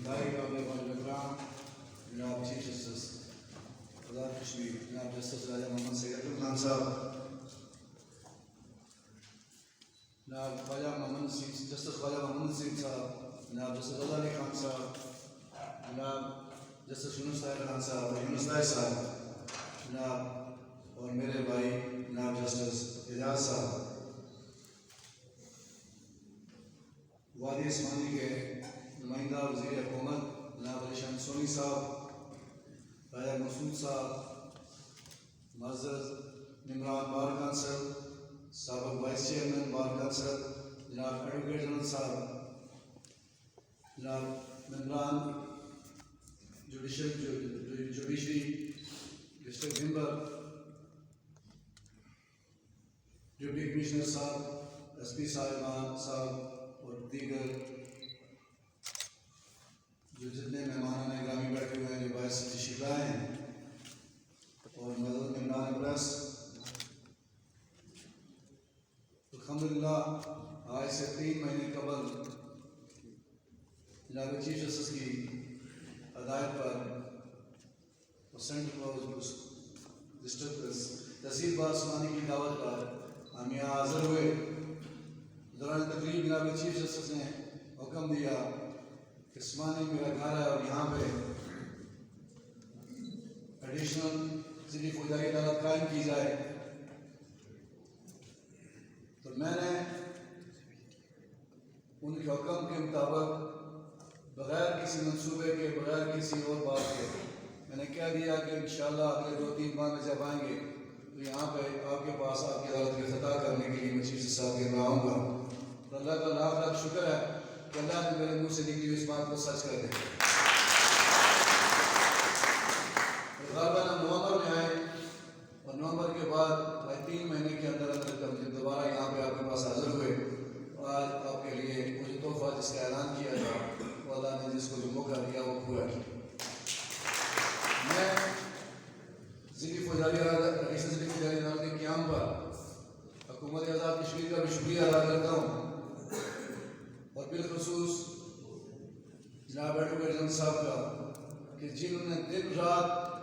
Very honorable Ikram, Janaab Chief Justice, Azad Kashmir, Janaab Justice Raja Mohammad Sayyid Khan Sahab, Janaab Khwaja Mohammad Naseem, Justice Khwaja Mohammad Naseem Sahab, Janaab Justice Azad Ali Khan Sahab, Janaab Justice Yunus Tahir Khan Sahab, Yunus Tahir Sahab, Janaab اور میرے بھائی جناب justice اعجاز صاحب، وادی عثمانی کے نمائندہ وزیر حکومت جناب علی شان سونی صاحب، راجہ مسعود صاحب، معزز عمران بار کونسل، سابق وائس چیئرمین بار کونسل جناب ایڈوکیٹ جنرل صاحب، جناب ممبران جوڈیشری ڈسٹرکٹ ممبر، ڈپٹی کمشنر صاحب، ایس پی صاحبان صاحب اور دیگر جو جتنے مہمانان گرامی بیٹھے ہوئے ہیں جو باعث تشریف لائے ہیں، اور معزز ممبران پریس، الحمدللہ آج سے 3 مہینے قبل جناب چیف جسٹس کی ہدایت پر سینٹرل ڈسٹرکٹ تحصیل بار عثمانی کی دعوت پر ہم یہاں حاضر ہوئے۔ دوران تقریب جناب چیف جسٹس نے حکم دیا کہ عثمانی میرا گھر ہے اور یہاں پہ ایڈیشنل ضلعی فوجداری عدالت قائم کی جائے، تو میں نے ان کے حکم کے مطابق بغیر کسی منصوبے کے، بغیر کسی اور بات کے، میں نے کہہ دیا کہ انشاءاللہ اگلے 2-3 ماہ میں جب آئیں گے تو یہاں پہ آپ کے پاس آپ کی عدالت کا افتتاح کرنے کے لیے میں چیف جسٹس صاحب کے میں آؤں گا۔ اور اللہ کا لاکھ لاکھ شکر ہے کہ اللہ نے میرے منہ سے نکلی اس بات کو سچ کر دیا۔ غالباً ہم نومبر میں آئے اور نومبر کے بعد 3 مہینے کے اندر جب دوبارہ یہاں پہ آپ کے پاس حاضر ہوئے، اور آج آپ کے لیے مجھے تحفہ جس کا اعلان کیا تھا وہ اللہ نے جس کو جو موقع دیا وہ پورا کیا۔ میں ضلعی فوجداری عدالت کے قیام پر حکومت آزاد کشمیر کا بھی شکریہ ادا کرتا ہوں، اور بالخصوص جناب ایڈوکیٹ جنرل صاحب کا کہ جنہوں نے دن رات